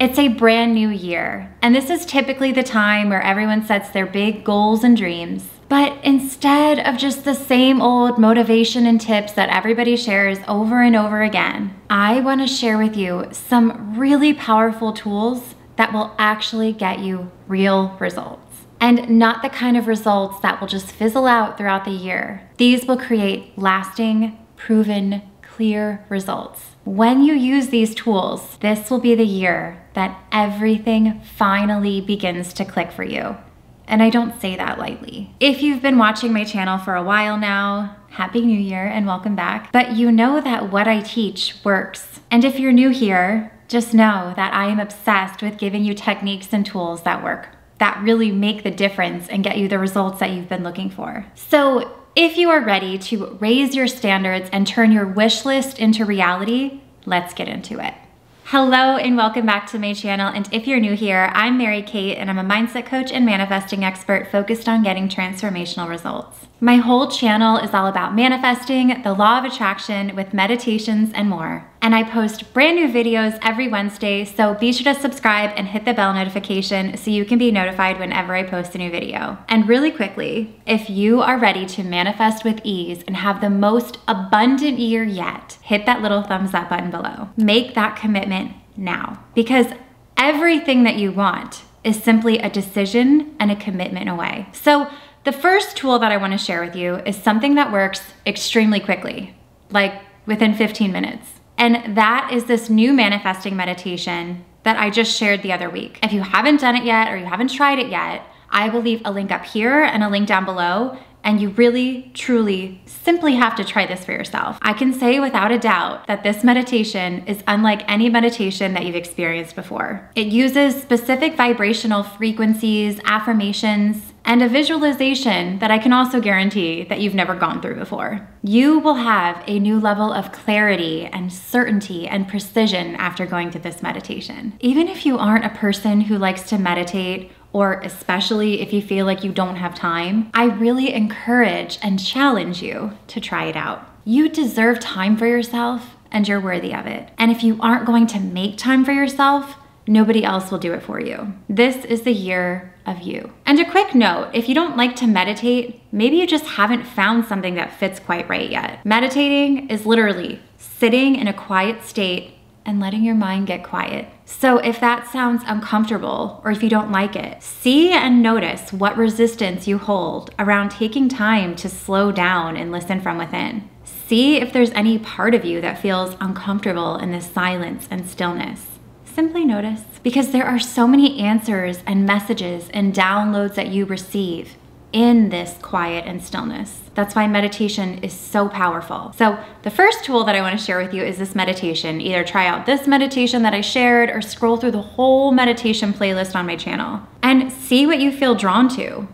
It's a brand new year, and this is typically the time where everyone sets their big goals and dreams. But instead of just the same old motivation and tips that everybody shares over and over again, I want to share with you some really powerful tools that will actually get you real results. And not the kind of results that will just fizzle out throughout the year. These will create lasting, proven, clear results. When you use these tools, this will be the year that everything finally begins to click for you. And I don't say that lightly. If you've been watching my channel for a while now, Happy New Year and welcome back. But you know that what I teach works. And if you're new here, just know that I am obsessed with giving you techniques and tools that work, that really make the difference and get you the results that you've been looking for. So if you are ready to raise your standards and turn your wish list into reality, let's get into it. Hello and welcome back to my channel. And if you're new here, I'm Mary Kate and I'm a mindset coach and manifesting expert focused on getting transformational results. My whole channel is all about manifesting, the law of attraction with meditations and more. And I post brand new videos every Wednesday, so be sure to subscribe and hit the bell notification so you can be notified whenever I post a new video. And really quickly, if you are ready to manifest with ease and have the most abundant year yet, hit that little thumbs up button below. Make that commitment now, because everything that you want is simply a decision and a commitment away. So the first tool that I want to share with you is something that works extremely quickly, like within 15 minutes. And that is this new manifesting meditation that I just shared the other week. If you haven't done it yet or you haven't tried it yet, I will leave a link up here and a link down below. And you really, truly, simply have to try this for yourself. I can say without a doubt that this meditation is unlike any meditation that you've experienced before. It uses specific vibrational frequencies, affirmations, and a visualization that I can also guarantee that you've never gone through before. You will have a new level of clarity and certainty and precision after going through this meditation. Even if you aren't a person who likes to meditate, or especially if you feel like you don't have time, I really encourage and challenge you to try it out. You deserve time for yourself and you're worthy of it. And if you aren't going to make time for yourself, nobody else will do it for you. This is the year of you. And a quick note, if you don't like to meditate, maybe you just haven't found something that fits quite right yet. Meditating is literally sitting in a quiet state and letting your mind get quiet. So if that sounds uncomfortable or if you don't like it, see and notice what resistance you hold around taking time to slow down and listen from within. See if there's any part of you that feels uncomfortable in this silence and stillness. Simply notice, because there are so many answers and messages and downloads that you receive in this quiet and stillness. That's why meditation is so powerful. So the first tool that I want to share with you is this meditation. Either try out this meditation that I shared or scroll through the whole meditation playlist on my channel and see what you feel drawn to.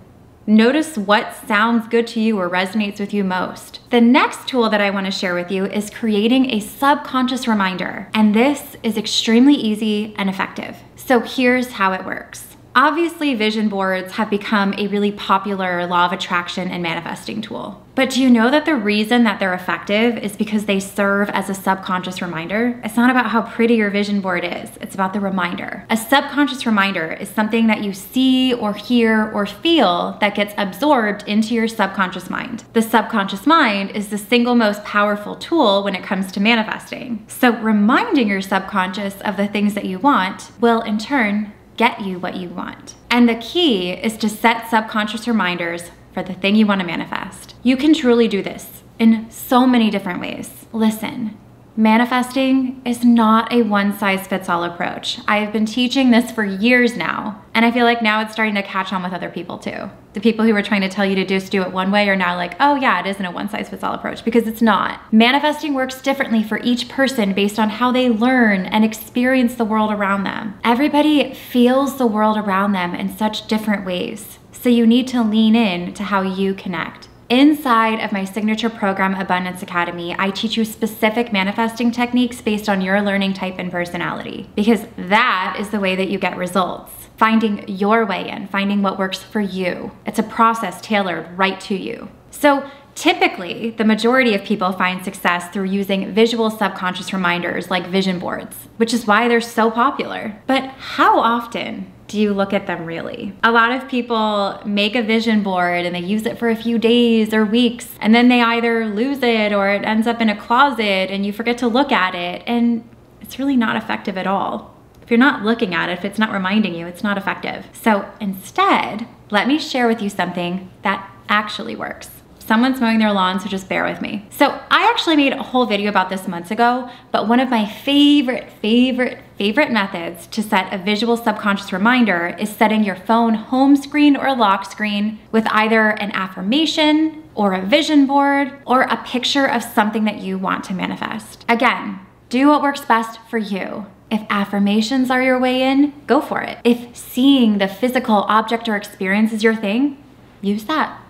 Notice what sounds good to you or resonates with you most. The next tool that I want to share with you is creating a subconscious reminder. And this is extremely easy and effective. So here's how it works. Obviously, vision boards have become a really popular law of attraction and manifesting tool. But do you know that the reason that they're effective is because they serve as a subconscious reminder? It's not about how pretty your vision board is, it's about the reminder. A subconscious reminder is something that you see or hear or feel that gets absorbed into your subconscious mind. The subconscious mind is the single most powerful tool when it comes to manifesting. So reminding your subconscious of the things that you want will in turn get you what you want. And the key is to set subconscious reminders for the thing you want to manifest. You can truly do this in so many different ways. Listen, manifesting is not a one-size-fits-all approach. I have been teaching this for years now, and I feel like now it's starting to catch on with other people too. The people who were trying to tell you to just do it one way are now like, oh yeah, it isn't a one-size-fits-all approach, because it's not. Manifesting works differently for each person based on how they learn and experience the world around them. Everybody feels the world around them in such different ways, so you need to lean in to how you connect. Inside of my signature program, Abundance Academy, I teach you specific manifesting techniques based on your learning type and personality, because that is the way that you get results. Finding your way in, finding what works for you. It's a process tailored right to you. So Typically, the majority of people find success through using visual subconscious reminders like vision boards, which is why they're so popular. But how often do you look at them really? A lot of people make a vision board and they use it for a few days or weeks, and then they either lose it or it ends up in a closet and you forget to look at it, and it's really not effective at all. If you're not looking at it, if it's not reminding you, it's not effective. So instead, let me share with you something that actually works. Someone's mowing their lawn, so just bear with me. So I actually made a whole video about this months ago, but one of my favorite methods to set a visual subconscious reminder is setting your phone home screen or lock screen with either an affirmation or a vision board or a picture of something that you want to manifest. Again, do what works best for you. If affirmations are your way in, go for it. If seeing the physical object or experience is your thing, use that.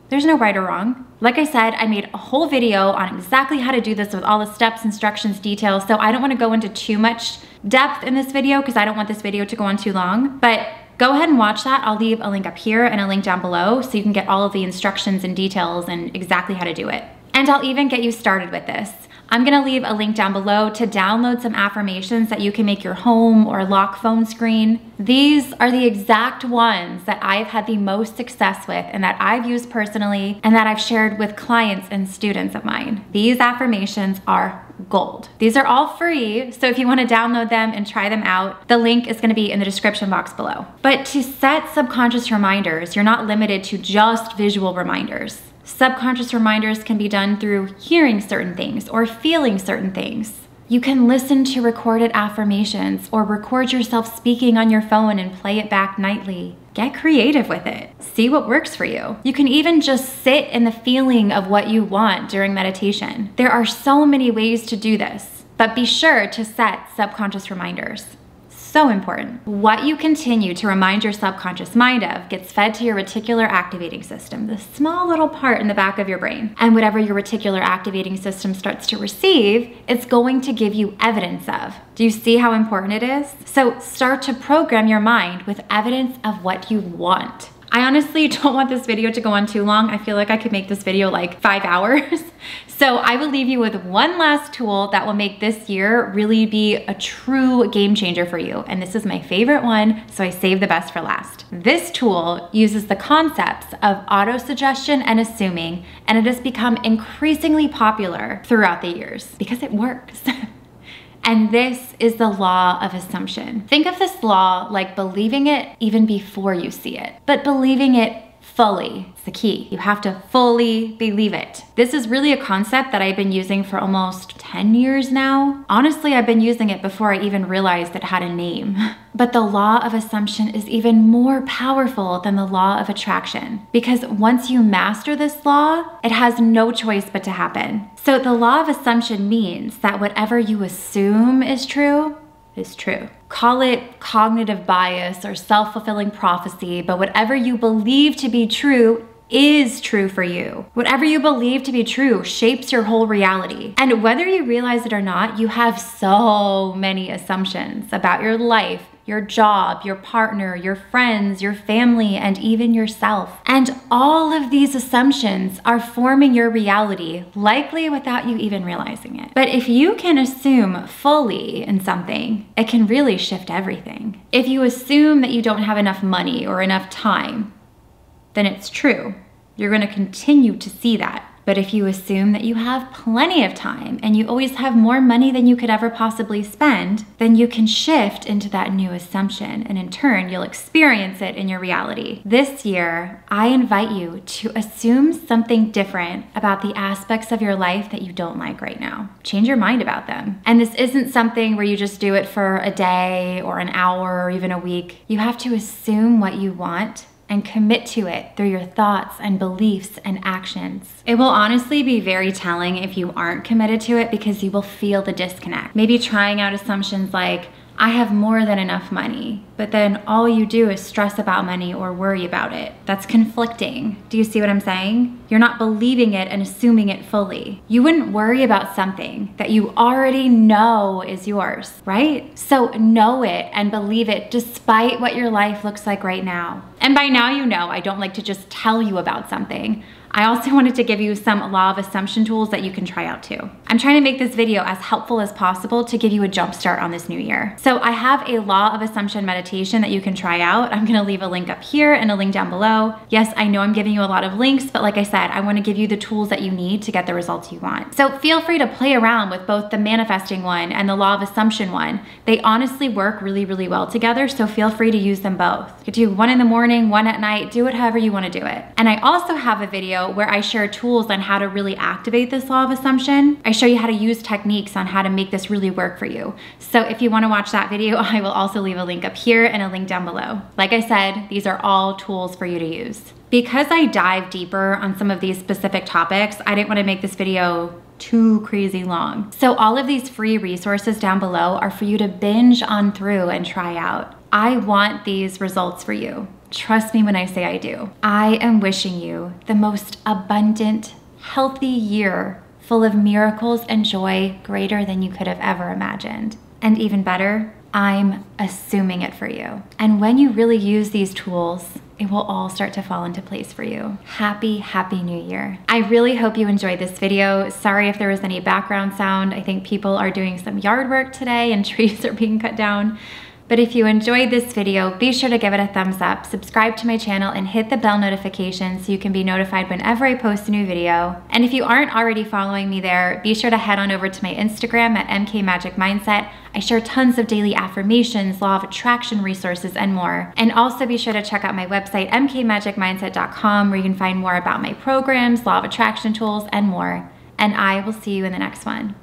There's no right or wrong. Like I said, I made a whole video on exactly how to do this with all the steps, instructions, details, so I don't want to go into too much depth in this video because I don't want this video to go on too long, but go ahead and watch that. I'll leave a link up here and a link down below so you can get all of the instructions and details and exactly how to do it. And I'll even get you started with this. I'm gonna leave a link down below to download some affirmations that you can make your home or lock phone screen. These are the exact ones that I've had the most success with and that I've used personally and that I've shared with clients and students of mine. These affirmations are gold. These are all free, so if you wanna download them and try them out, the link is gonna be in the description box below. But to set subconscious reminders, you're not limited to just visual reminders. Subconscious reminders can be done through hearing certain things or feeling certain things. You can listen to recorded affirmations or record yourself speaking on your phone and play it back nightly. Get creative with it. See what works for you. You can even just sit in the feeling of what you want during meditation. There are so many ways to do this, but be sure to set subconscious reminders. So important. What you continue to remind your subconscious mind of gets fed to your reticular activating system, the small little part in the back of your brain. And whatever your reticular activating system starts to receive, it's going to give you evidence of. Do you see how important it is? So start to program your mind with evidence of what you want. I honestly don't want this video to go on too long. I feel like I could make this video like 5 hours. So I will leave you with one last tool that will make this year really be a true game changer for you. And this is my favorite one, so I saved the best for last. This tool uses the concepts of auto-suggestion and assuming, and it has become increasingly popular throughout the years because it works. And this is the law of assumption. Think of this law like believing it even before you see it, but believing it fully. It's the key. You have to fully believe it. This is really a concept that I've been using for almost 10 years now. Honestly, I've been using it before I even realized it had a name. But the law of assumption is even more powerful than the law of attraction because once you master this law, it has no choice but to happen. So the law of assumption means that whatever you assume is true. Call it cognitive bias or self-fulfilling prophecy, but whatever you believe to be true is true for you. Whatever you believe to be true shapes your whole reality. And whether you realize it or not, you have so many assumptions about your life, your job, your partner, your friends, your family, and even yourself. And all of these assumptions are forming your reality, likely without you even realizing it. But if you can assume fully in something, it can really shift everything. If you assume that you don't have enough money or enough time, then it's true. You're gonna continue to see that. But if you assume that you have plenty of time and you always have more money than you could ever possibly spend, then you can shift into that new assumption, and in turn, you'll experience it in your reality. This year, I invite you to assume something different about the aspects of your life that you don't like right now. Change your mind about them. And this isn't something where you just do it for a day or an hour or even a week. You have to assume what you want and commit to it through your thoughts and beliefs and actions. It will honestly be very telling if you aren't committed to it because you will feel the disconnect. Maybe trying out assumptions like, I have more than enough money, but then all you do is stress about money or worry about it. That's conflicting. Do you see what I'm saying? You're not believing it and assuming it fully. You wouldn't worry about something that you already know is yours, right? So know it and believe it despite what your life looks like right now. And by now you know I don't like to just tell you about something. I also wanted to give you some law of assumption tools that you can try out too. I'm trying to make this video as helpful as possible to give you a jump start on this new year. So I have a law of assumption meditation that you can try out. I'm gonna leave a link up here and a link down below. Yes, I know I'm giving you a lot of links, but like I said, I wanna give you the tools that you need to get the results you want. So feel free to play around with both the manifesting one and the law of assumption one. They honestly work really, really well together, so feel free to use them both. You could do one in the morning, one at night, do it however you wanna do it. And I also have a video where I share tools on how to really activate this law of assumption. I show you how to use techniques on how to make this really work for you. So if you wanna watch that video, I will also leave a link up here and a link down below. Like I said, these are all tools for you to use. Because I dive deeper on some of these specific topics, I didn't wanna make this video too crazy long. So all of these free resources down below are for you to binge on through and try out. I want these results for you. Trust me when I say I do. I am wishing you the most abundant, healthy year full of miracles and joy greater than you could have ever imagined. And even better, I'm assuming it for you. And when you really use these tools, it will all start to fall into place for you. Happy, happy new year. I really hope you enjoyed this video. Sorry if there was any background sound. I think people are doing some yard work today and trees are being cut down. But if you enjoyed this video, be sure to give it a thumbs up, subscribe to my channel, and hit the bell notification so you can be notified whenever I post a new video. And if you aren't already following me there, be sure to head on over to my Instagram at mkmagicmindset. I share tons of daily affirmations, law of attraction resources, and more. And also be sure to check out my website, mkmagicmindset.com, where you can find more about my programs, law of attraction tools, and more. And I will see you in the next one.